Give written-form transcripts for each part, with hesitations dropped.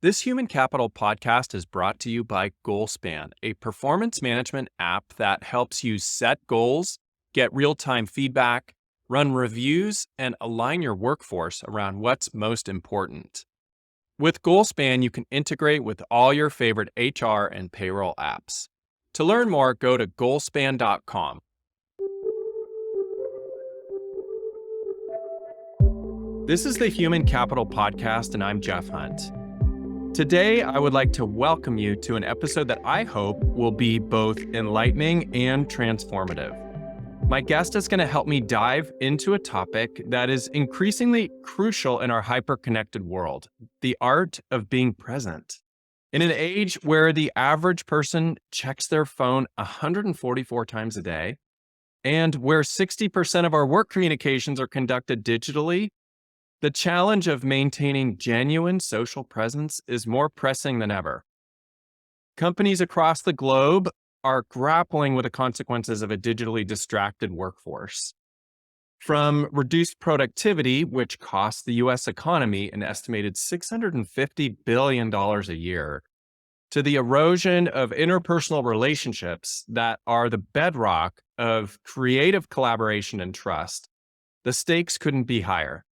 This Human Capital podcast is brought to you by GoalSpan, a performance management app that helps you set goals, get real time feedback, run reviews, and align your workforce around what's most important. With GoalSpan, you can integrate with all your favorite HR and payroll apps. To learn more, go to goalspan.com. This is the Human Capital Podcast, and I'm Jeff Hunt. Today, I would like to welcome you to an episode that I hope will be both enlightening and transformative. My guest is going to help me dive into a topic that is increasingly crucial in our hyper-connected world, the art of being present. In an age where the average person checks their phone 144 times a day, and where 60% of our work communications are conducted digitally, the challenge of maintaining genuine social presence is more pressing than ever. Companies across the globe are grappling with the consequences of a digitally distracted workforce. From reduced productivity, which costs the US economy an estimated $650 billion a year, to the erosion of interpersonal relationships that are the bedrock of creative collaboration and trust, the stakes couldn't be higher.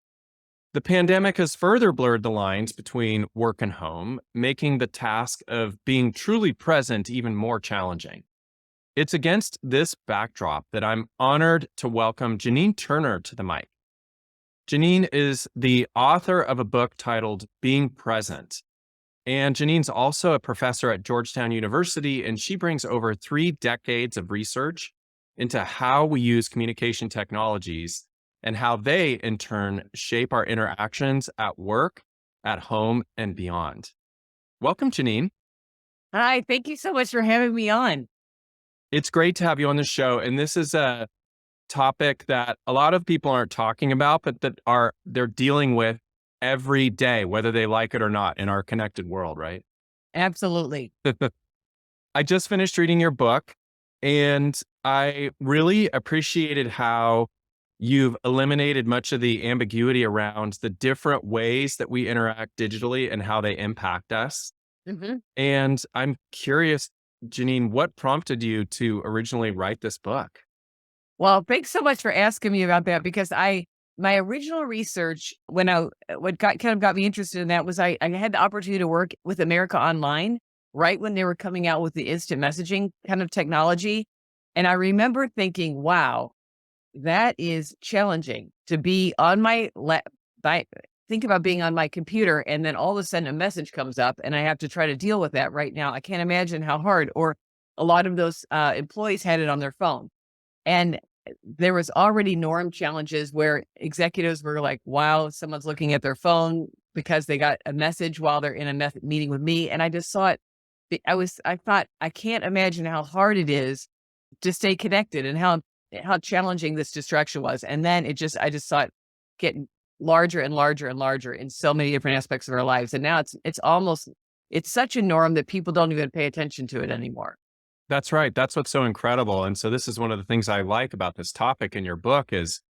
The pandemic has further blurred the lines between work and home, making the task of being truly present even more challenging. It's against this backdrop that I'm honored to welcome Janine Turner to the mic. Janine is the author of a book titled Being Present. And Janine's also a professor at Georgetown University, and she brings over 3 decades of research into how we use communication technologies and how they, in turn, shape our interactions at work, at home, and beyond. Welcome, Janine. Hi, thank you so much for having me on. It's great to have you on the show. And this is a topic that a lot of people aren't talking about, but they're dealing with every day, whether they like it or not, in our connected world, right? Absolutely. I just finished reading your book, and I really appreciated how you've eliminated much of the ambiguity around the different ways that we interact digitally and how they impact us. hmm And I'm curious, Janine, what prompted you to originally write this book? Well, thanks so much for asking me about that because my original research what got me interested in that was I had the opportunity to work with America Online right when they were coming out with the instant messaging kind of technology. And I remember thinking, wow, that is challenging to be on my think about being on my computer and then all of a sudden a message comes up and I have to try to deal with that right now. I can't imagine how hard, or a lot of those employees had it on their phone. And there was already norm challenges where executives were like, wow, someone's looking at their phone because they got a message while they're in a meeting with me. And I just saw it. I thought, I can't imagine how hard it is to stay connected and how challenging this distraction was. And then I just saw it getting larger and larger and larger in so many different aspects of our lives. And now it's such a norm that people don't even pay attention to it anymore. That's right. That's what's so incredible. And so this is one of the things I like about this topic in your book is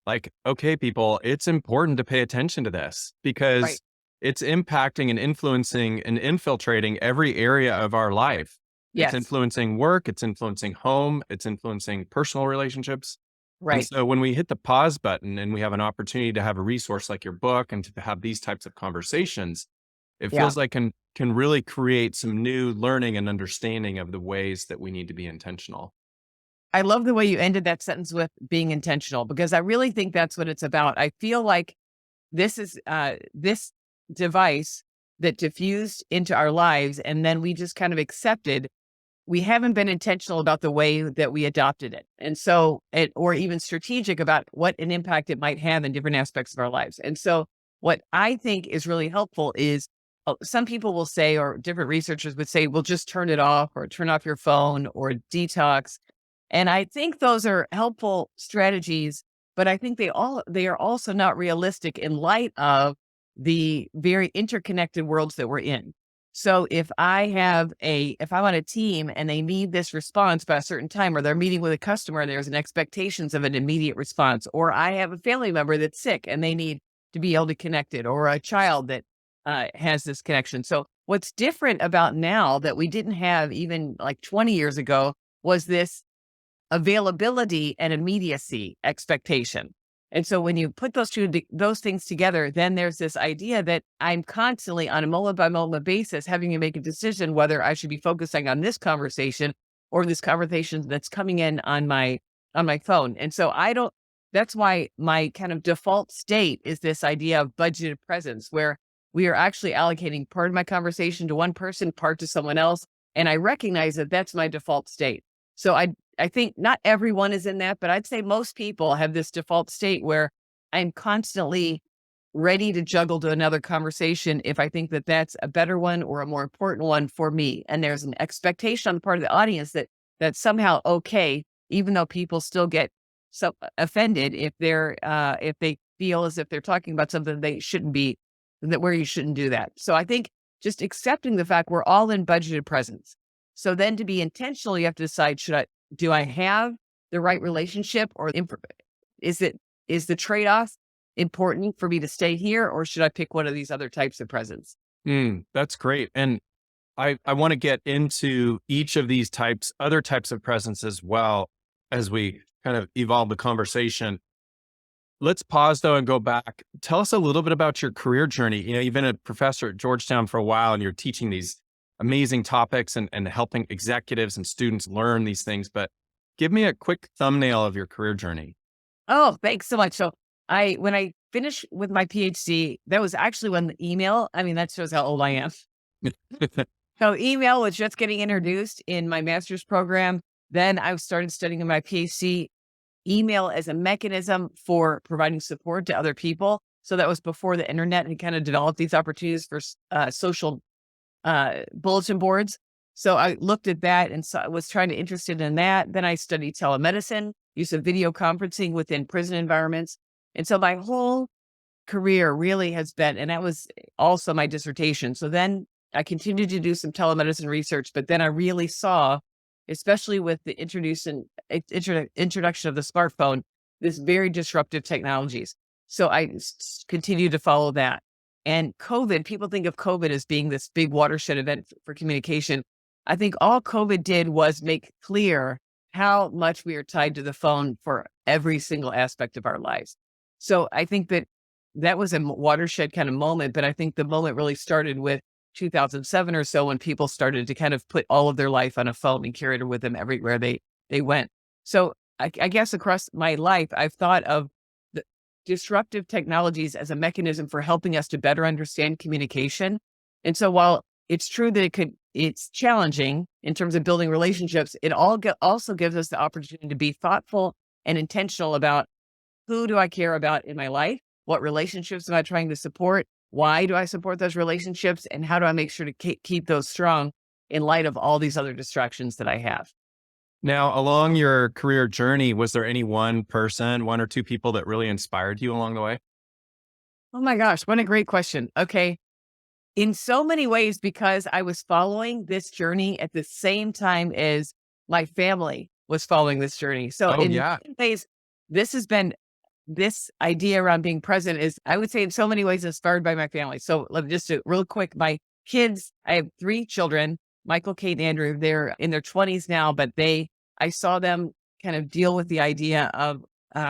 like, okay, people, it's important to pay attention to this Right. because it's impacting and influencing and infiltrating every area of our life. It's Yes. influencing work, it's influencing home, it's influencing personal relationships. And Right. so when we hit the pause button and we have an opportunity to have a resource like your book and to have these types of conversations, it Yeah. feels like can really create some new learning and understanding of the ways that we need to be intentional. I love the way you ended that sentence with being intentional because I really think that's what it's about. I feel like this device that diffused into our lives and then we just kind of accepted. We haven't been intentional about the way that we adopted it. And so or even strategic about what an impact it might have in different aspects of our lives. And so what I think is really helpful is some people will say, or different researchers would say, well, just turn it off or turn off your phone or detox. And I think those are helpful strategies, but I think they are also not realistic in light of the very interconnected worlds that we're in. So if I'm on a team and they need this response by a certain time, or they're meeting with a customer, there's an expectations of an immediate response, or I have a family member that's sick and they need to be able to connect it, or a child that has this connection. So what's different about now that we didn't have even like 20 years ago was this availability and immediacy expectation. And so when you put those things together, then there's this idea that I'm constantly on a moment by moment basis having to make a decision whether I should be focusing on this conversation or this conversation that's coming in on my phone. And so I don't that's why my kind of default state is this idea of budgeted presence where we are actually allocating part of my conversation to one person, part to someone else, and I recognize that that's my default state. So I think not everyone is in that, but I'd say most people have this default state where I'm constantly ready to juggle to another conversation if I think that that's a better one or a more important one for me. And there's an expectation on the part of the audience that that's somehow okay, even though people still get so offended if they feel as if they're talking about something they shouldn't be, that where you shouldn't do that. So I think just accepting the fact we're all in budgeted presence. So then to be intentional, you have to decide, do I have the right relationship or is the trade-off important for me to stay here or should I pick one of these other types of presence? That's great. And I want to get into each of these other types of presence as well as we kind of evolve the conversation. Let's pause though and go back. Tell us a little bit about your career journey. You've been a professor at Georgetown for a while and you're teaching these amazing topics and helping executives and students learn these things. But give me a quick thumbnail of your career journey. Oh, thanks so much. So when I finished with my PhD, that was actually when the email, I mean, that shows how old I am. So email was just getting introduced in my master's program. Then I started studying in my PhD, email as a mechanism for providing support to other people. So that was before the internet had kind of developed these opportunities for social bulletin boards. So I looked at that and was interested in that. Then I studied telemedicine, use of video conferencing within prison environments. And so my whole career really has been, and that was also my dissertation. So then I continued to do some telemedicine research, but then I really saw, especially with the introduction of the smartphone, this very disruptive technologies. So I continued to follow that. And COVID, people think of COVID as being this big watershed event for communication. I think all COVID did was make clear how much we are tied to the phone for every single aspect of our lives. So I think that was a watershed kind of moment, but I think the moment really started with 2007 or so when people started to kind of put all of their life on a phone and carry it with them everywhere they went. So I guess across my life, I've thought of the disruptive technologies as a mechanism for helping us to better understand communication. And so while it's true that it's challenging in terms of building relationships, it also gives us the opportunity to be thoughtful and intentional about who do I care about in my life? What relationships am I trying to support? Why do I support those relationships? And how do I make sure to keep those strong in light of all these other distractions that I have? Now, along your career journey, was there any one person, one or two people that really inspired you along the way? Oh my gosh, what a great question. Okay. In so many ways, because I was following this journey at the same time as my family was following this journey. So Oh, in yeah. many ways, this idea around being present is, I would say in so many ways, inspired by my family. So let me just do real quick. My kids, I have 3 children, Michael, Kate, and Andrew. They're in their 20s now, but I saw them kind of deal with the idea of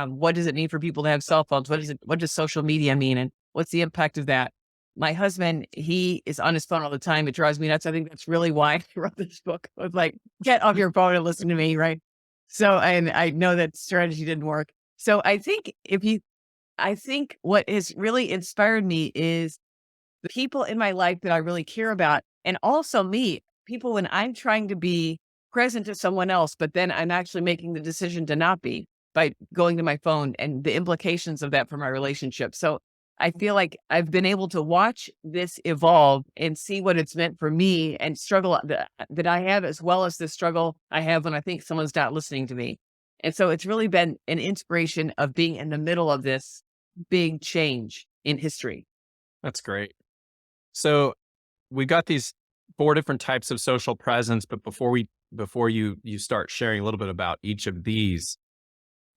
what does it mean for people to have cell phones? What does social media mean? And what's the impact of that? My husband, he is on his phone all the time. It drives me nuts. I think that's really why I wrote this book. I was like, get off your phone and listen to me, right? So, and I know that strategy didn't work. So I think I think what has really inspired me is the people in my life that I really care about. And also people when I'm trying to be present to someone else, but then I'm actually making the decision to not be by going to my phone and the implications of that for my relationship. So I feel like I've been able to watch this evolve and see what it's meant for me and struggle that I have, as well as the struggle I have when I think someone's not listening to me. And so it's really been an inspiration of being in the middle of this big change in history. That's great. So we got these 4 different types of social presence, but before you start sharing a little bit about each of these,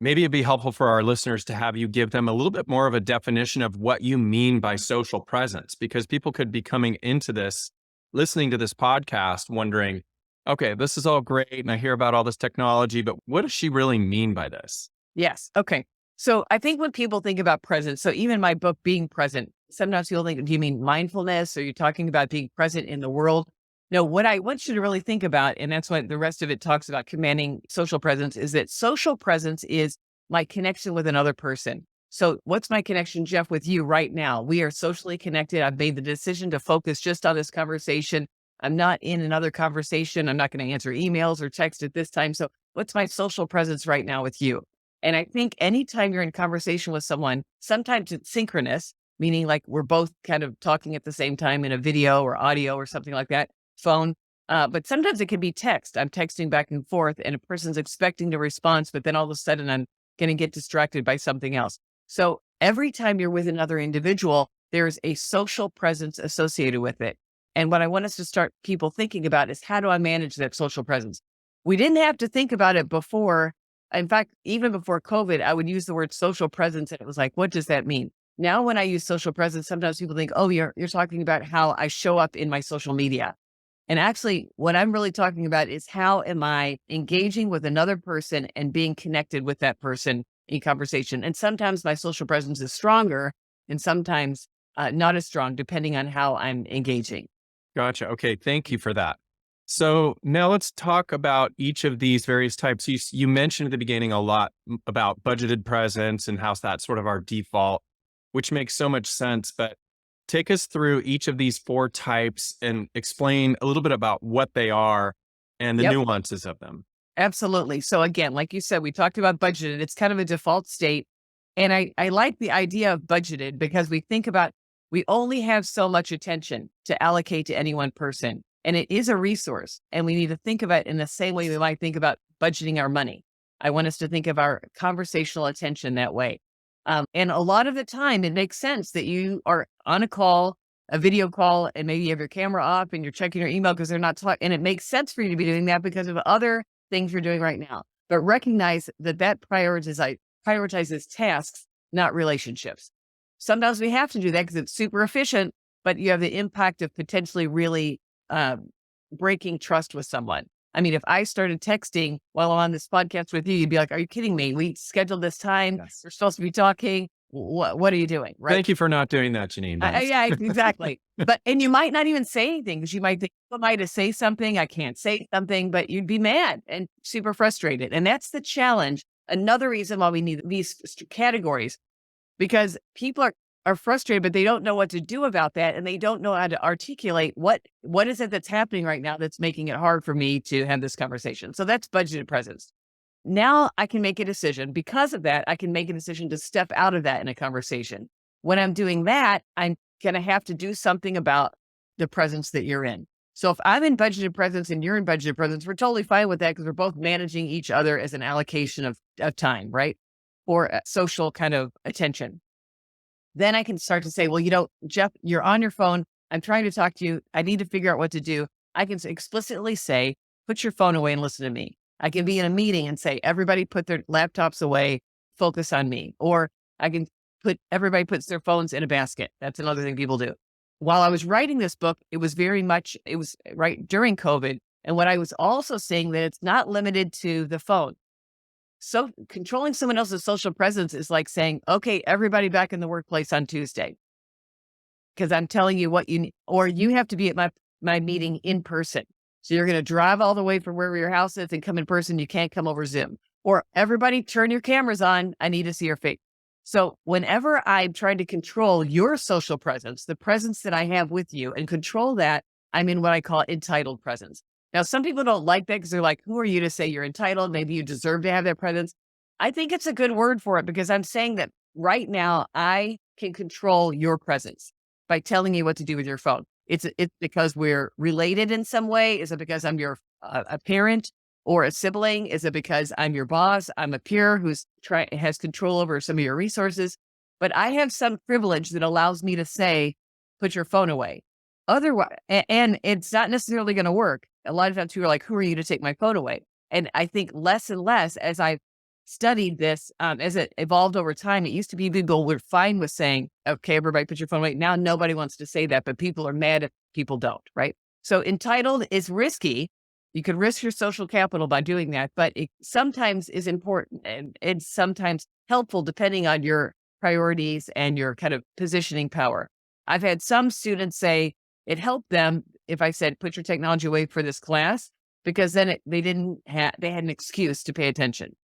maybe it'd be helpful for our listeners to have you give them a little bit more of a definition of what you mean by social presence, because people could be coming into this, listening to this podcast, wondering, okay, this is all great. And I hear about all this technology, but what does she really mean by this? Yes. Okay. So I think when people think about presence, so even my book, Being Present, sometimes people think, do you mean mindfulness? Or you're talking about being present in the world? No, what I want you to really think about, and that's what the rest of it talks about commanding social presence, is that social presence is my connection with another person. So what's my connection, Jeff, with you right now? We are socially connected. I've made the decision to focus just on this conversation. I'm not in another conversation. I'm not going to answer emails or text at this time. So what's my social presence right now with you? And I think anytime you're in conversation with someone, sometimes it's synchronous, meaning like we're both kind of talking at the same time in a video or audio or something like that, phone. But sometimes it can be text. I'm texting back and forth and a person's expecting a response, but then all of a sudden I'm going to get distracted by something else. So every time you're with another individual, there's a social presence associated with it. And what I want us to start people thinking about is, how do I manage that social presence? We didn't have to think about it before. In fact, even before COVID, I would use the word social presence and it was like, what does that mean? Now, when I use social presence, sometimes people think, oh, you're talking about how I show up in my social media. And actually, what I'm really talking about is, how am I engaging with another person and being connected with that person in conversation? And sometimes my social presence is stronger and sometimes not as strong, depending on how I'm engaging. Gotcha. Okay. Thank you for that. So now let's talk about each of these various types. You mentioned at the beginning a lot about budgeted presence and how that's sort of our default, which makes so much sense. But take us through each of these 4 types and explain a little bit about what they are and the Yep, nuances of them. absolutely. So again, like you said, we talked about budgeted. It's kind of a default state. And I like the idea of budgeted because we think about, we only have so much attention to allocate to any one person. And it is a resource. And we need to think of it in the same way we might think about budgeting our money. I want us to think of our conversational attention that way. And a lot of the time, it makes sense that you are on a call, a video call, and maybe you have your camera off and you're checking your email because they're not talking. And it makes sense for you to be doing that because of other things you're doing right now. But recognize that prioritizes tasks, not relationships. Sometimes we have to do that because it's super efficient, but you have the impact of potentially really breaking trust with someone. I mean, if I started texting while I'm on this podcast with you, you'd be like, are you kidding me? We scheduled this time. Yes. We're supposed to be talking. What are you doing? Right. Thank you for not doing that, Janine. Yeah, exactly. And you might not even say anything because you might think, am I to say something? I can't say something, but you'd be mad and super frustrated. And that's the challenge. Another reason why we need these categories, because people are frustrated, but they don't know what to do about that. And they don't know how to articulate what is it that's happening right now that's making it hard for me to have this conversation. So that's budgeted presence. Now I can make a decision. Because of that, I can make a decision to step out of that in a conversation. When I'm doing that, I'm going to have to do something about the presence that you're in. So if I'm in budgeted presence and you're in budgeted presence, we're totally fine with that because we're both managing each other as an allocation of time, right? For social kind of attention. Then I can start to say, well, Jeff, you're on your phone. I'm trying to talk to you. I need to figure out what to do. I can explicitly say, put your phone away and listen to me. I can be in a meeting and say, everybody put their laptops away, focus on me. Or I can everybody puts their phones in a basket. That's another thing people do. While I was writing this book, it was right during COVID. And what I was also saying that it's not limited to the phone. So controlling someone else's social presence is like saying, okay, everybody back in the workplace on Tuesday, because I'm telling you what you need, or you have to be at my meeting in person. So you're going to drive all the way from wherever your house is and come in person. You can't come over Zoom. Or everybody turn your cameras on. I need to see your face. So whenever I'm trying to control your social presence, the presence that I have with you, and control that, I'm in what I call entitled presence. Now, some people don't like that because they're like, who are you to say you're entitled? Maybe you deserve to have that presence. I think it's a good word for it because I'm saying that right now I can control your presence by telling you what to do with your phone. It's because we're related in some way. Is it because I'm your a parent or a sibling? Is it because I'm your boss? I'm a peer who's has control over some of your resources, but I have some privilege that allows me to say, put your phone away. Otherwise, and it's not necessarily going to work. A lot of times people are like, who are you to take my phone away? And I think less and less as I studied this as it evolved over time. It used to be people were fine with saying, okay, everybody put your phone away. Now nobody wants to say that, but people are mad if people don't, right? So entitled is risky. You could risk your social capital by doing that, but it sometimes is important and it's sometimes helpful depending on your priorities and your kind of positioning power. I've had some students say it helped them if I said, put your technology away for this class, because then they had an excuse to pay attention.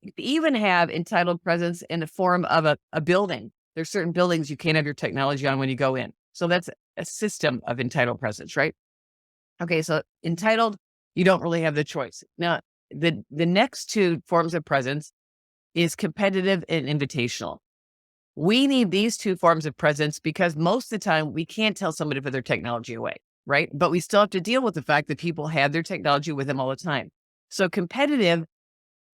You can even have entitled presence in the form of a building. There's certain buildings you can't have your technology on when you go in. So that's a system of entitled presence, right? Okay, so entitled, you don't really have the choice. Now, the next two forms of presence is competitive and invitational. We need these two forms of presence because most of the time we can't tell somebody to put their technology away, right? But we still have to deal with the fact that people have their technology with them all the time. So competitive,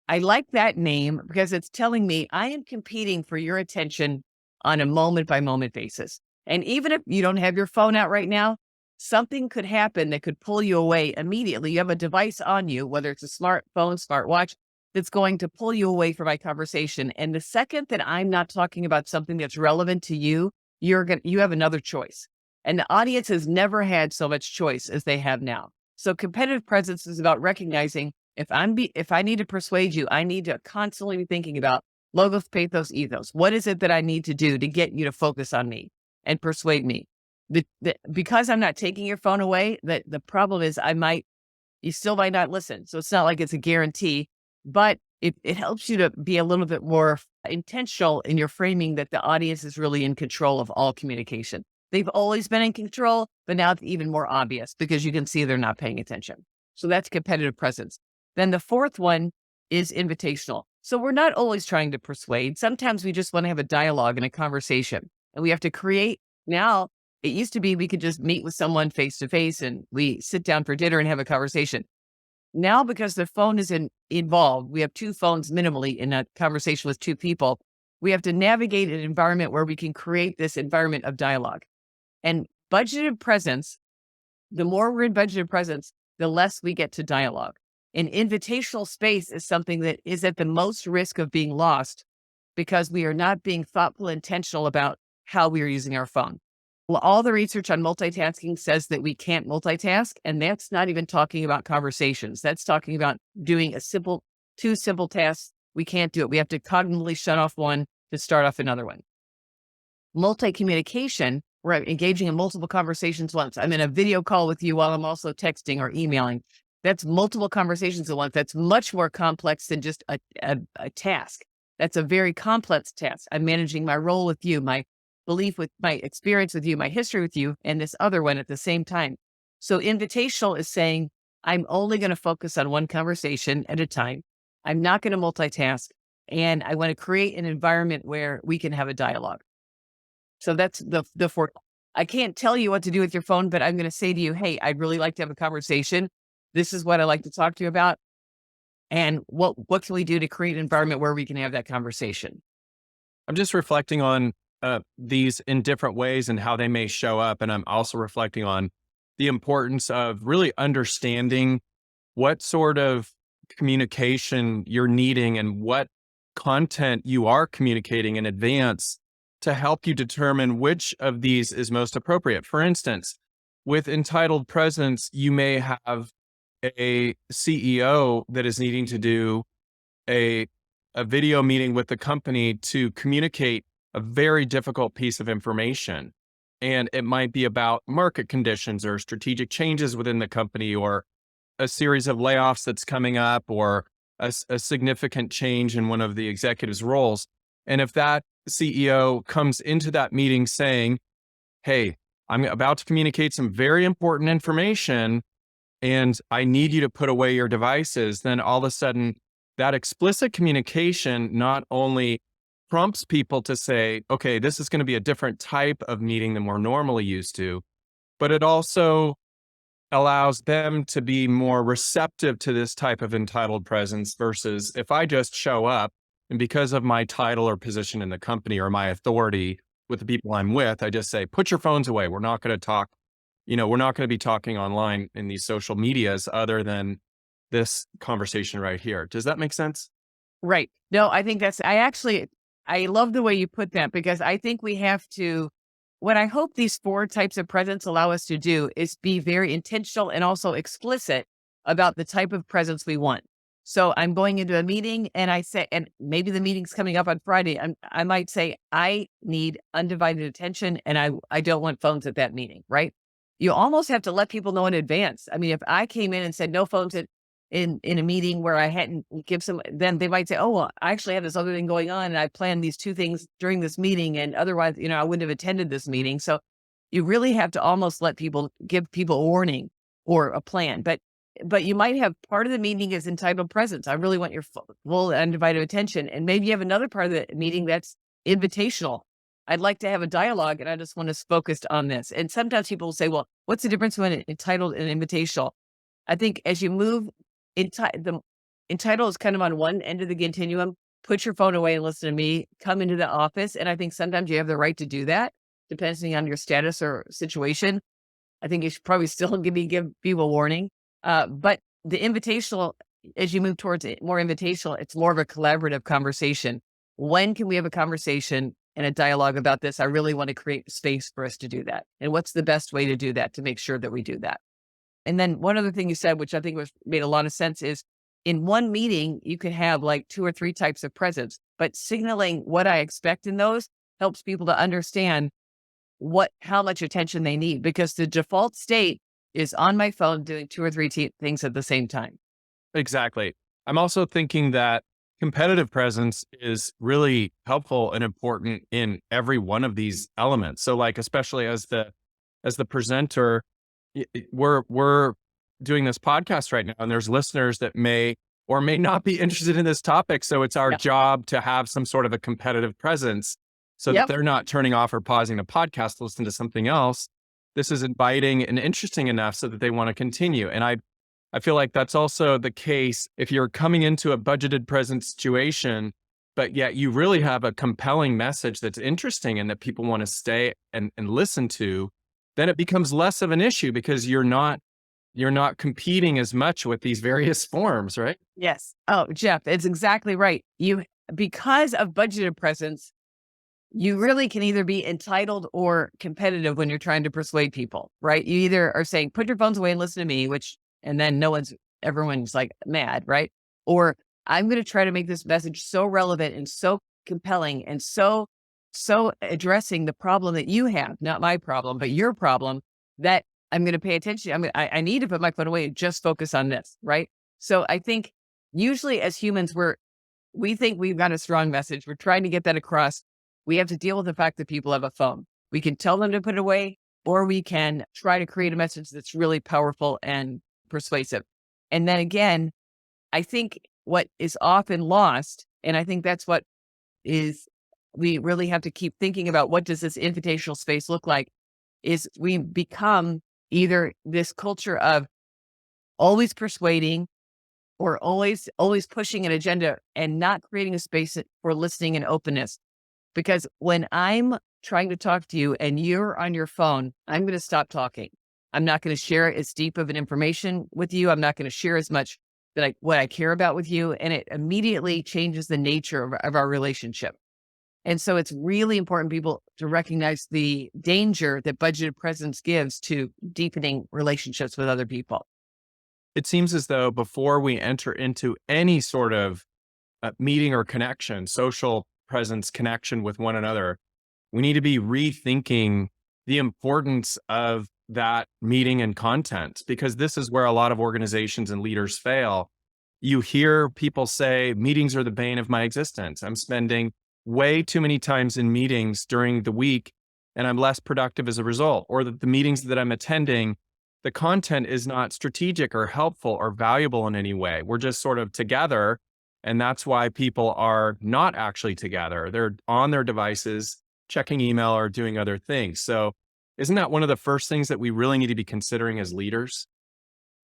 I like that name because it's telling me I am competing for your attention on a moment by moment basis. And even if you don't have your phone out right now, something could happen that could pull you away immediately. You have a device on you, whether it's a smartphone, smartwatch, that's going to pull you away from my conversation. And the second that I'm not talking about something that's relevant to you, you have another choice. And the audience has never had so much choice as they have now. So competitive presence is about recognizing if I need to persuade you, I need to constantly be thinking about logos, pathos, ethos. What is it that I need to do to get you to focus on me and persuade me? Because I'm not taking your phone away, the problem is you still might not listen. So it's not like it's a guarantee, but it helps you to be a little bit more intentional in your framing that the audience is really in control of all communication. They've always been in control, but now it's even more obvious because you can see they're not paying attention. So that's competitive presence. Then the fourth one is invitational. So we're not always trying to persuade. Sometimes we just want to have a dialogue and a conversation, and we have to create. Now, it used to be we could just meet with someone face to face and we sit down for dinner and have a conversation. Now, because the phone is involved, we have two phones minimally in a conversation with two people. We have to navigate an environment where we can create this environment of dialogue. And budgeted presence, the more we're in budgeted presence, the less we get to dialogue. An invitational space is something that is at the most risk of being lost because we are not being thoughtful, intentional about how we are using our phone. Well, all the research on multitasking says that we can't multitask, and that's not even talking about conversations. That's talking about doing two simple tasks. We can't do it. We have to cognitively shut off one to start off another one. Multi-communication, where I'm engaging in multiple conversations once. I'm in a video call with you while I'm also texting or emailing. That's multiple conversations at once. That's much more complex than just a task. That's a very complex task. I'm managing my role with you, my belief with my experience with you, my history with you, and this other one at the same time. So invitational is saying, I'm only going to focus on one conversation at a time. I'm not going to multitask. And I want to create an environment where we can have a dialogue. So that's the fourth. I can't tell you what to do with your phone, but I'm going to say to you, hey, I'd really like to have a conversation. This is what I like to talk to you about. And what can we do to create an environment where we can have that conversation? I'm just reflecting on these in different ways and how they may show up. And I'm also reflecting on the importance of really understanding what sort of communication you're needing and what content you are communicating in advance to help you determine which of these is most appropriate. For instance, with entitled presence, you may have a CEO that is needing to do a video meeting with the company to communicate a very difficult piece of information. And it might be about market conditions or strategic changes within the company or a series of layoffs that's coming up or a significant change in one of the executives' roles. And if that CEO comes into that meeting saying, hey, I'm about to communicate some very important information and I need you to put away your devices, then all of a sudden that explicit communication not only prompts people to say, okay, this is going to be a different type of meeting than we're normally used to, but it also allows them to be more receptive to this type of entitled presence versus if I just show up and because of my title or position in the company or my authority with the people I'm with, I just say, put your phones away. We're not going to talk, we're not going to be talking online in these social medias other than this conversation right here. Does that make sense? Right. No, I think I love the way you put that because I think we have to, what I hope these four types of presence allow us to do is be very intentional and also explicit about the type of presence we want. So I'm going into a meeting and I say, and maybe the meeting's coming up on Friday. I might say, I need undivided attention and I don't want phones at that meeting, right? You almost have to let people know in advance. I mean, if I came in and said no phones in a meeting where I hadn't give some, then they might say, oh, well, I actually have this other thing going on and I planned these two things during this meeting. And otherwise, I wouldn't have attended this meeting. So you really have to almost give people a warning or a plan. But you might have part of the meeting is entitled presence. I really want your full undivided attention. And maybe you have another part of the meeting that's invitational. I'd like to have a dialogue and I just want us focused on this. And sometimes people will say, well, what's the difference between entitled and invitational? I think as you move, the entitled is kind of on one end of the continuum. Put your phone away and listen to me. Come into the office. And I think sometimes you have the right to do that, depending on your status or situation. I think you should probably still give people warning. But the invitational, as you move towards it, more invitational, it's more of a collaborative conversation. When can we have a conversation and a dialogue about this? I really want to create space for us to do that. And what's the best way to do that to make sure that we do that? And then one other thing you said, which I think made a lot of sense, is in one meeting, you could have like two or three types of presence, but signaling what I expect in those helps people to understand how much attention they need, because the default state is on my phone doing two or three things at the same time. Exactly. I'm also thinking that competitive presence is really helpful and important in every one of these elements. So like, especially as the presenter, we're doing this podcast right now and there's listeners that may or may not be interested in this topic. So it's our job to have some sort of a competitive presence so that they're not turning off or pausing the podcast to listen to something else. This is inviting and interesting enough so that they want to continue. And I feel like that's also the case if you're coming into a budgeted presence situation, but yet you really have a compelling message that's interesting and that people want to stay and listen to, then it becomes less of an issue because you're not competing as much with these various forms, right? Yes. Oh, Jeff, it's exactly right. Because of budgeted presence, you really can either be entitled or competitive when you're trying to persuade people, right? You either are saying, put your phones away and listen to me, and then everyone's like mad, right? Or I'm going to try to make this message so relevant and so compelling and so addressing the problem that you have, not my problem, but your problem, that I'm going to pay attention. I need to put my phone away and just focus on this, right? So I think usually as humans, we think we've got a strong message. We're trying to get that across. We have to deal with the fact that people have a phone. We can tell them to put it away, or we can try to create a message that's really powerful and persuasive. And then again, I think what is often lost, and I think that's what is, we really have to keep thinking about, what does this invitational space look like, is we become either this culture of always persuading or always pushing an agenda and not creating a space for listening and openness. Because when I'm trying to talk to you and you're on your phone, I'm going to stop talking. I'm not going to share as deep of an information with you. I'm not going to share as much what I care about with you. And it immediately changes the nature of our relationship. And so it's really important people to recognize the danger that budgeted presence gives to deepening relationships with other people. It seems as though before we enter into any sort of meeting or connection, social presence connection with one another, we need to be rethinking the importance of that meeting and content, because this is where a lot of organizations and leaders fail. You hear people say, meetings are the bane of my existence. I'm spending way too many times in meetings during the week and I'm less productive as a result, or that the meetings that I'm attending, the content is not strategic or helpful or valuable in any way. We're just sort of together. And that's why people are not actually together. They're on their devices, checking email or doing other things. So isn't that one of the first things that we really need to be considering as leaders?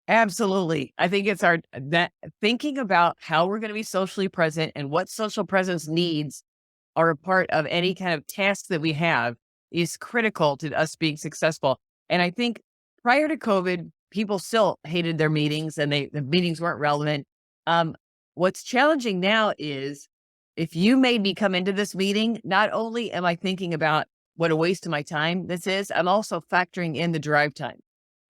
Absolutely. I think it's that thinking about how we're going to be socially present and what social presence needs are a part of any kind of task that we have is critical to us being successful. And I think prior to COVID, people still hated their meetings and the meetings weren't relevant. What's challenging now is if you made me come into this meeting, not only am I thinking about what a waste of my time this is, I'm also factoring in the drive time.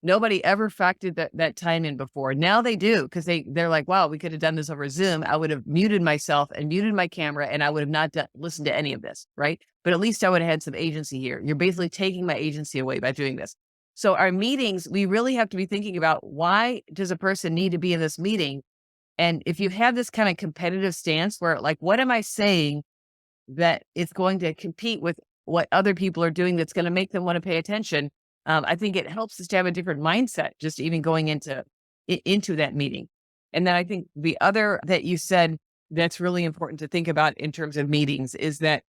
Nobody ever factored that time in before. Now they do because they're like, wow, we could have done this over Zoom. I would have muted myself and muted my camera, and I would have not listened to any of this, right? But at least I would have had some agency here. You're basically taking my agency away by doing this. So our meetings, we really have to be thinking about, why does a person need to be in this meeting? And if you have this kind of competitive stance where, like, what am I saying that is going to compete with what other people are doing that's going to make them want to pay attention? I think it helps us to have a different mindset, just even going into that meeting. And then I think the other that you said that's really important to think about in terms of meetings is that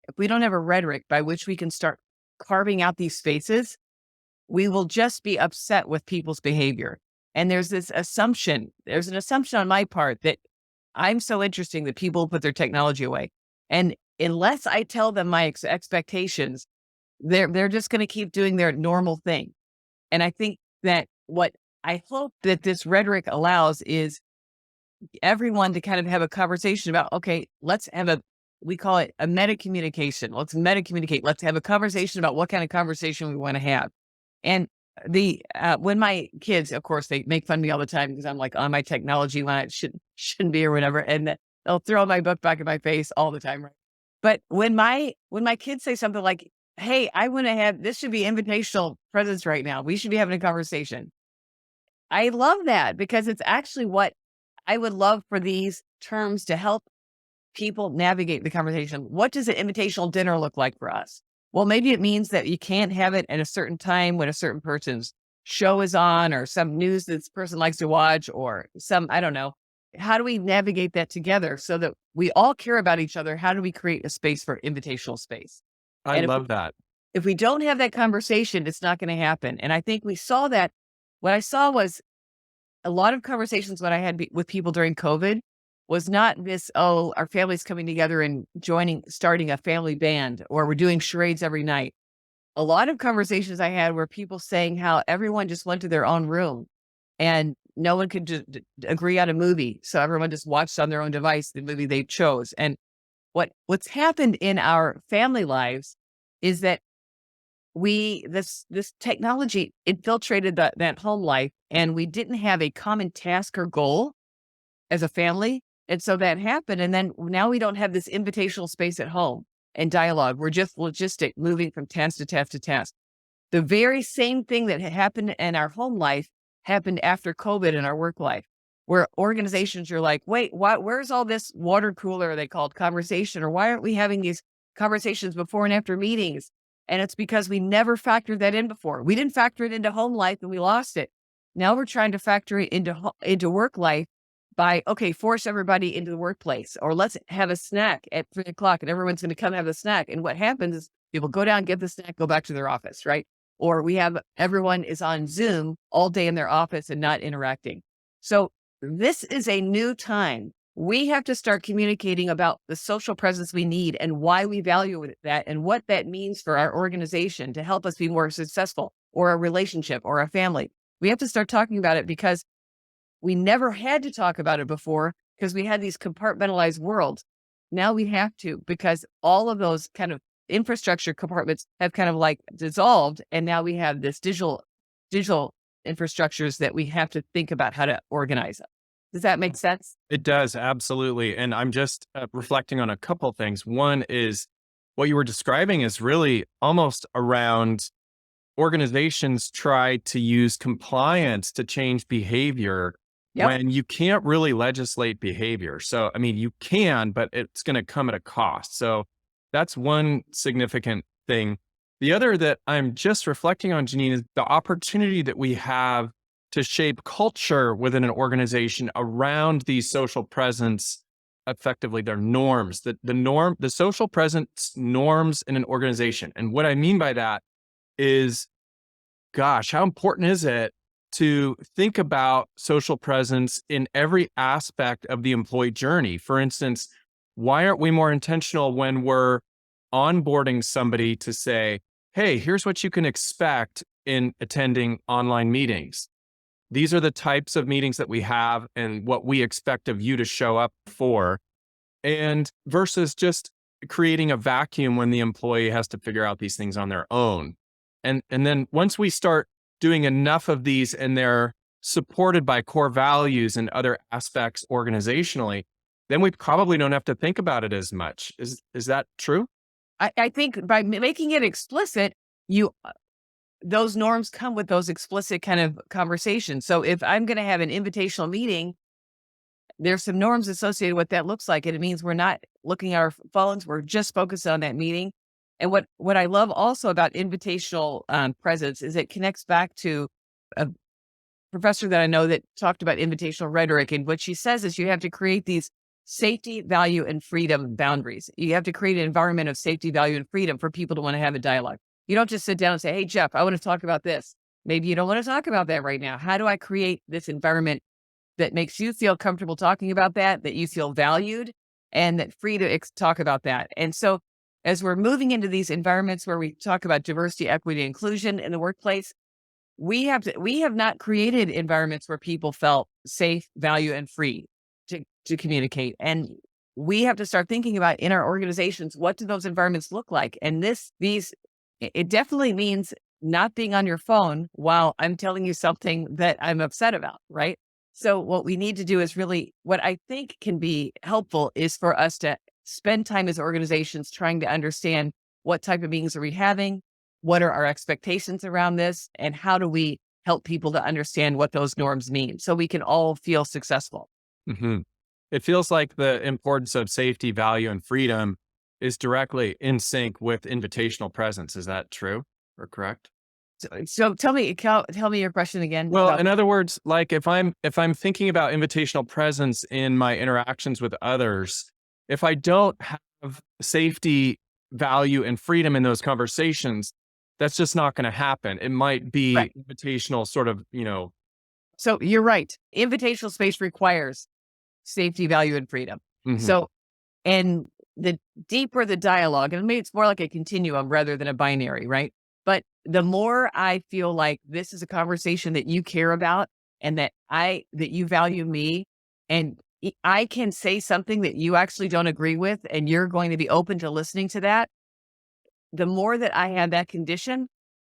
if we don't have a rhetoric by which we can start carving out these spaces, we will just be upset with people's behavior. And there's an assumption on my part that I'm so interesting that people put their technology away. And unless I tell them my expectations, they're just going to keep doing their normal thing. And I think that what I hope that this rhetoric allows is everyone to kind of have a conversation about, okay, we call it a meta communication. Let's meta communicate. Let's have a conversation about what kind of conversation we want to have. And when my kids, of course, they make fun of me all the time because I'm like on my technology when I shouldn't be or whatever. And they'll throw my book back in my face all the time. Right. But when my kids say something like, hey, I want to have, this should be invitational presence right now. We should be having a conversation. I love that because it's actually what I would love for these terms to help people navigate the conversation. What does an invitational dinner look like for us? Well, maybe it means that you can't have it at a certain time when a certain person's show is on or some news that this person likes to watch or I don't know. How do we navigate that together so that we all care about each other? How do we create a space for invitational space? I And love that. if we don't have that conversation, it's not going to happen. And I think we saw that. What I saw was a lot of conversations when I had with people during COVID was not this, oh, our family's coming together and starting a family band, or we're doing charades every night. A lot of conversations I had were people saying how everyone just went to their own room and no one could agree on a movie. So everyone just watched on their own device the movie they chose. And what's happened in our family lives is that this technology infiltrated that home life, and we didn't have a common task or goal as a family. And so that happened. And then now we don't have this invitational space at home and dialogue. We're just logistic, moving from task to task to task. The very same thing that had happened in our home life happened after COVID in our work life, where organizations are like, wait, where's all this water cooler they called conversation? Or why aren't we having these conversations before and after meetings? And it's because we never factored that in before. We didn't factor it into home life and we lost it. Now we're trying to factor it into work life by, okay, force everybody into the workplace, or let's have a snack at 3:00 and everyone's going to come have a snack. And what happens is people go down, get the snack, go back to their office, right? Or everyone is on Zoom all day in their office and not interacting. So this is a new time. We have to start communicating about the social presence we need and why we value that and what that means for our organization to help us be more successful, or a relationship or a family. We have to start talking about it because we never had to talk about it before because we had these compartmentalized worlds. Now we have to, because all of those kind of infrastructure compartments have kind of like dissolved. And now we have this digital infrastructures that we have to think about how to organize them. Does that make sense? It does, absolutely. And I'm just reflecting on a couple things. One is what you were describing is really almost around organizations try to use compliance to change behavior. Yep. When you can't really legislate behavior. So, I mean, you can, but it's going to come at a cost. So that's one significant thing. The other that I'm just reflecting on, Janine, is the opportunity that we have to shape culture within an organization around these social presence, effectively their norms, the social presence norms in an organization. And what I mean by that is, gosh, how important is it to think about social presence in every aspect of the employee journey? For instance, why aren't we more intentional when we're onboarding somebody to say, hey, here's what you can expect in attending online meetings? these are the types of meetings that we have and what we expect of you to show up for, and versus just creating a vacuum when the employee has to figure out these things on their own. And then once we start doing enough of these and they're supported by core values and other aspects organizationally, then we probably don't have to think about it as much. Is that true? I think by making it explicit, you those norms come with those explicit kind of conversations. So if I'm going to have an invitational meeting, there's some norms associated with what that looks like. And it means we're not looking at our phones. We're just focused on that meeting. And what I love also about invitational presence is it connects back to a professor that I know that talked about invitational rhetoric. And what she says is you have to create these safety, value, and freedom boundaries. You have to create an environment of safety, value, and freedom for people to want to have a dialogue. You don't just sit down and say, hey, Jeff, I want to talk about this. Maybe you don't want to talk about that right now. How do I create this environment that makes you feel comfortable talking about that you feel valued, and that free to talk about that? And so as we're moving into these environments where we talk about diversity, equity, inclusion in the workplace, we have not created environments where people felt safe, value, and free to communicate. And we have to start thinking about in our organizations, what do those environments look like? And it definitely means not being on your phone while I'm telling you something that I'm upset about, right? So what we need to do is really, what I think can be helpful is for us to spend time as organizations trying to understand what type of meetings are we having, what are our expectations around this, and how do we help people to understand what those norms mean so we can all feel successful. Hmm. It feels like the importance of safety, value, and freedom is directly in sync with invitational presence. Is that true or correct? So tell me your question again. Well, in other words, like if I'm thinking about invitational presence in my interactions with others, if I don't have safety, value, and freedom in those conversations, that's just not going to happen. It might be Right. invitational sort of, So you're right. Invitational space requires safety, value, and freedom. mhm. So, and the deeper the dialogue, and maybe it's more like a continuum rather than a binary, right? But the more I feel like this is a conversation that you care about and that you value me, and I can say something that you actually don't agree with, and you're going to be open to listening to that. The more that I have that condition,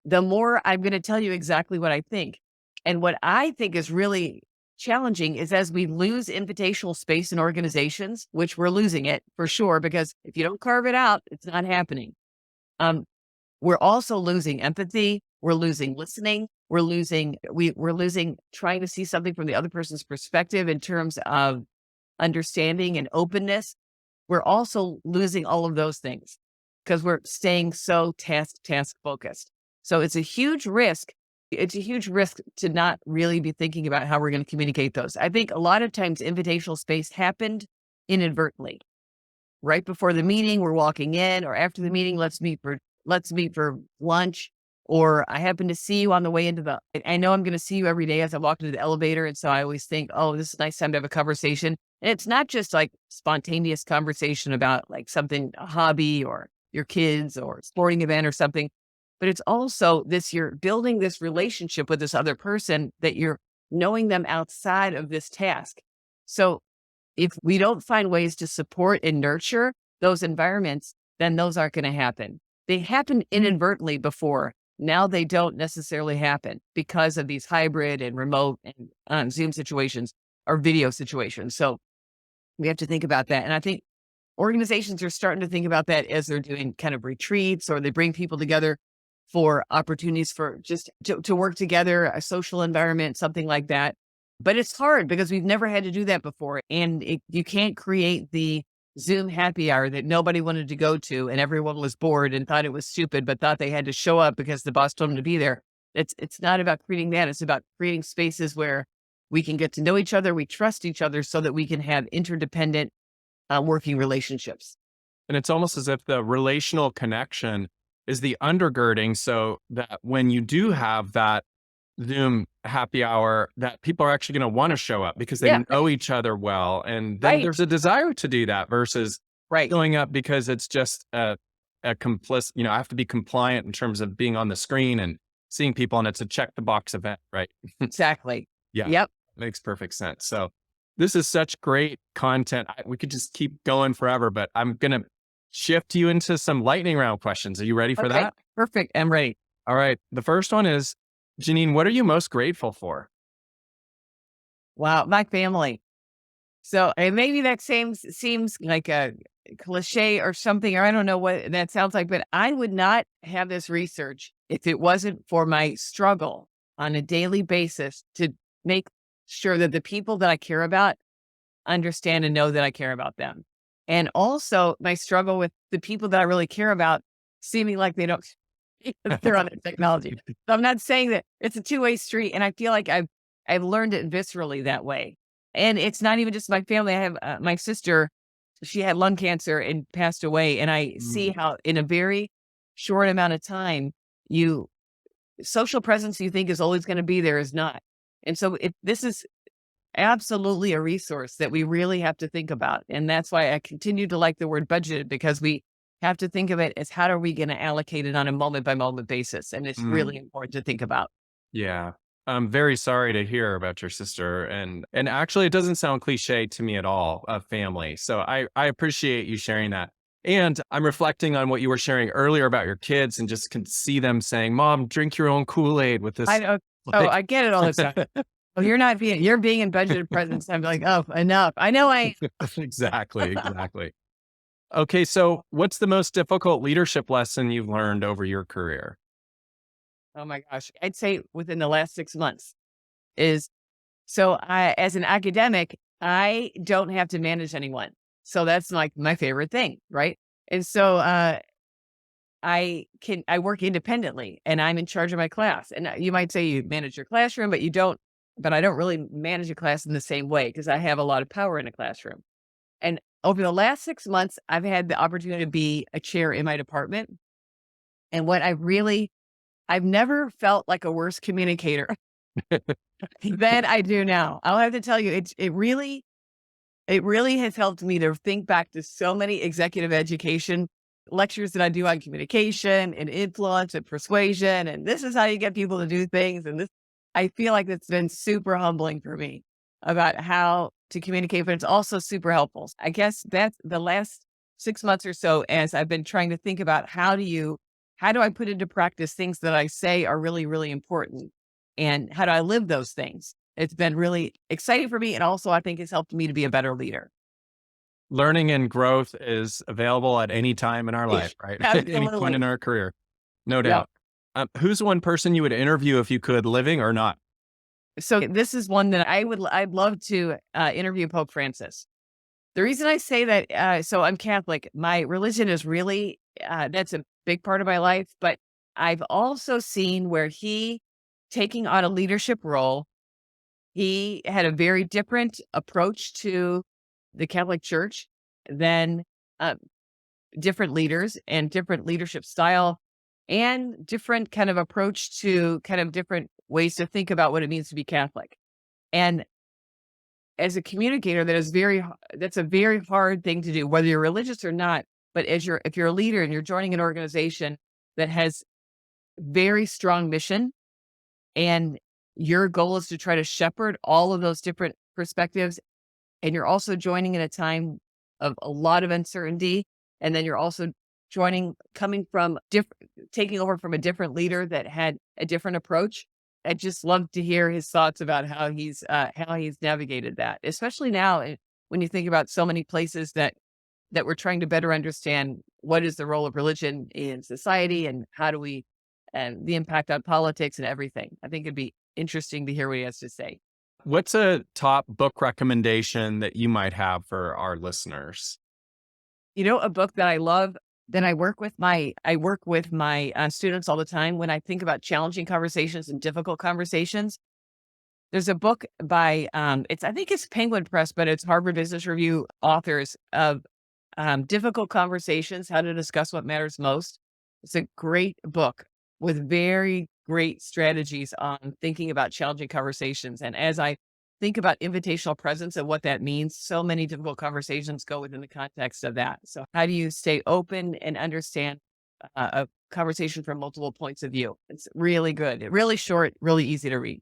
the more I'm going to tell you exactly what I think. And what I think is really challenging is as we lose invitational space in organizations, which we're losing it for sure, because if you don't carve it out, it's not happening. Um, we're also losing empathy. We're losing listening. We're losing trying to see something from the other person's perspective in terms of understanding and openness. We're also losing all of those things because we're staying so task focused. So it's a huge risk. It's a huge risk to not really be thinking about how we're going to communicate those. I think a lot of times invitational space happened inadvertently. Right before the meeting, we're walking in, or after the meeting, let's meet for lunch. Or I happen to see you on the way I know I'm going to see you every day as I walk into the elevator. And so I always think, oh, this is a nice time to have a conversation. And it's not just like spontaneous conversation about like something, a hobby or your kids or a sporting event or something, but it's also you're building this relationship with this other person that you're knowing them outside of this task. So if we don't find ways to support and nurture those environments, then those aren't going to happen. They happened inadvertently before. Now they don't necessarily happen because of these hybrid and remote and Zoom situations or video situations. So we have to think about that. And I think organizations are starting to think about that as they're doing kind of retreats, or they bring people together for opportunities for just to work together, a social environment, something like that. But it's hard because we've never had to do that before. And you can't create the Zoom happy hour that nobody wanted to go to and everyone was bored and thought it was stupid, but thought they had to show up because the boss told them to be there. It's not about creating that. It's about creating spaces where we can get to know each other, we trust each other so that we can have interdependent working relationships. And it's almost as if the relational connection is the undergirding, so that when you do have that Zoom happy hour, that people are actually going to want to show up because they know each other well. And then there's a desire to do that versus showing up because it's just a complicit, I have to be compliant in terms of being on the screen and seeing people, and it's a check the box event, right? Exactly. Yeah, Yep. makes perfect sense. So this is such great content. We could just keep going forever, but I'm going to shift you into some lightning round questions. Are you ready for Okay. that? Perfect. I'm ready. All right. The first one is, Janine, what are you most grateful for? Wow. My family. So, and maybe that seems like a cliche or something, or I don't know what that sounds like, but I would not have this research if it wasn't for my struggle on a daily basis to make sure that the people that I care about understand and know that I care about them. And also my struggle with the people that I really care about seeming like they don't they're on their technology. So I'm not saying that it's a two-way street. And I feel like I've learned it viscerally that way. And it's not even just my family. I have my sister, she had lung cancer and passed away. And I see Mm, how in a very short amount of time, you social presence you think is always going to be there is not. And so this is absolutely a resource that we really have to think about. And that's why I continue to like the word budgeted, because we have to think of it as how are we going to allocate it on a moment by moment basis. And it's mm. really important to think about. Yeah. I'm very sorry to hear about your sister. And actually it doesn't sound cliche to me at all, family. So I appreciate you sharing that. And I'm reflecting on what you were sharing earlier about your kids and just can see them saying, Mom, drink your own Kool-Aid with I this. know. Oh, Like, I get it all the time. Oh, you're being in budgeted presence. I'm like, oh, enough. I know I exactly, exactly. Okay, so what's the most difficult leadership lesson you've learned over your career? oh my gosh. I'd say within the last 6 months is so I, as an academic, I don't have to manage anyone. So that's like my favorite thing. Right. And so, I work independently and I'm in charge of my class. And you might say you manage your classroom, but you don't, but I don't really manage a class in the same way because I have a lot of power in a classroom. And over the last 6 months, I've had the opportunity to be a chair in my department. And I've never felt like a worse communicator than I do now. I'll have to tell you, it really has helped me to think back to so many executive education lectures that I do on communication and influence and persuasion. And this is how you get people to do things. And this, I feel like it's been super humbling for me about how to communicate, but it's also super helpful. I guess that's the last 6 months or so as I've been trying to think about how do I put into practice things that I say are really, really important? And how do I live those things? It's been really exciting for me, and also I think it's helped me to be a better leader. Learning and growth is available at any time in our life, right? At any point in Absolutely. our career, no Yeah. doubt. Who's one person you would interview if you could, living or not? So this is one that I'd love to interview Pope Francis. The reason I say that, so I'm Catholic. My religion is really that's a big part of my life, but I've also seen where he taking on a leadership role, he had a very different approach to the Catholic Church than uh, different leaders and different leadership style and different kind of approach to kind of different ways to think about what it means to be Catholic. And as a communicator, that's a very hard thing to do, whether you're religious or not. But if you're a leader and you're joining an organization that has very strong mission and your goal is to try to shepherd all of those different perspectives, and you're also joining in a time of a lot of uncertainty, and then you're also coming from taking over from a different leader that had a different approach. I'd just love to hear his thoughts about how he's navigated that, especially now when you think about so many places that we're trying to better understand what is the role of religion in society and how do we and the impact on politics and everything. I think it'd be interesting to hear what he has to say. What's a top book recommendation that you might have for our listeners? You know, a book that I love that I work with my students all the time when I think about challenging conversations and difficult conversations. There's a book by I think it's Penguin Press, but it's Harvard Business Review authors of difficult conversations, how to discuss what matters most. It's a great book with very great strategies on thinking about challenging conversations. And as I think about invitational presence and what that means, so many difficult conversations go within the context of that. So, how do you stay open and understand a conversation from multiple points of view? It's really good, really short, really easy to read.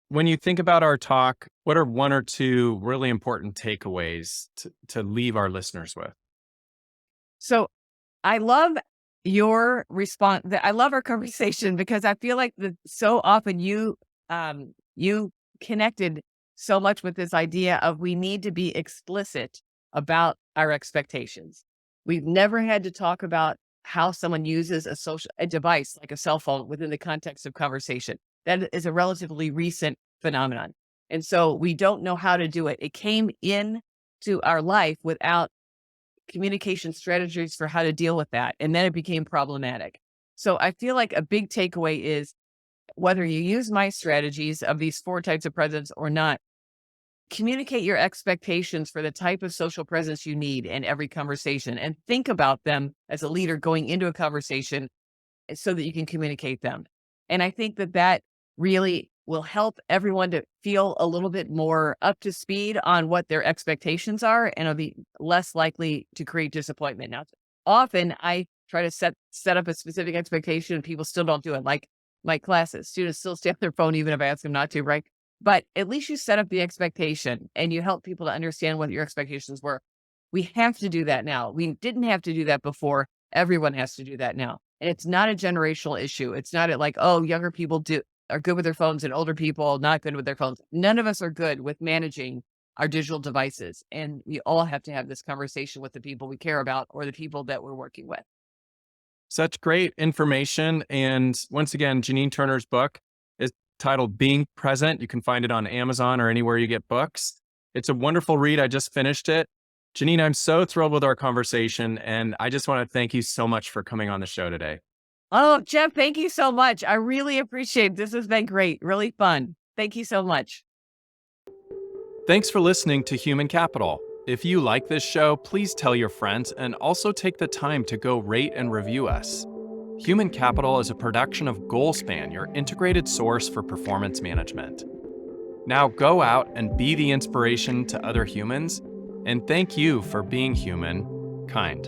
when you think about our talk, what are one or two really important takeaways to leave our listeners with? So I love your response. I love our conversation because I feel like so often you connected so much with this idea of we need to be explicit about our expectations. We've never had to talk about how someone uses a device like a cell phone within the context of conversation. That is a relatively recent phenomenon. And so we don't know how to do it. It came in to our life without communication strategies for how to deal with that. And then it became problematic. So I feel like a big takeaway is whether you use my strategies of these 4 types of presence or not, communicate your expectations for the type of social presence you need in every conversation and think about them as a leader going into a conversation so that you can communicate them. And I think that really will help everyone to feel a little bit more up to speed on what their expectations are and will be less likely to create disappointment. Now, often I try to set up a specific expectation and people still don't do it. Like my classes, students still stay on their phone even if I ask them not to, right? But at least you set up the expectation and you help people to understand what your expectations were. We have to do that now. We didn't have to do that before. Everyone has to do that now. And it's not a generational issue. It's not like, oh, younger people are good with their phones and older people not good with their phones. None of us are good with managing our digital devices. And we all have to have this conversation with the people we care about or the people that we're working with. Such great information. And once again, Janine Turner's book is titled Being Present. You can find it on Amazon or anywhere you get books. It's a wonderful read. I just finished it. Janine, I'm so thrilled with our conversation. And I just want to thank you so much for coming on the show today. Oh, Jeff, thank you so much. I really appreciate it. This has been great. Really fun. Thank you so much. Thanks for listening to Human Capital. If you like this show, please tell your friends and also take the time to go rate and review us. Human Capital is a production of GoalSpan, your integrated source for performance management. Now go out and be the inspiration to other humans, and thank you for being human, kind.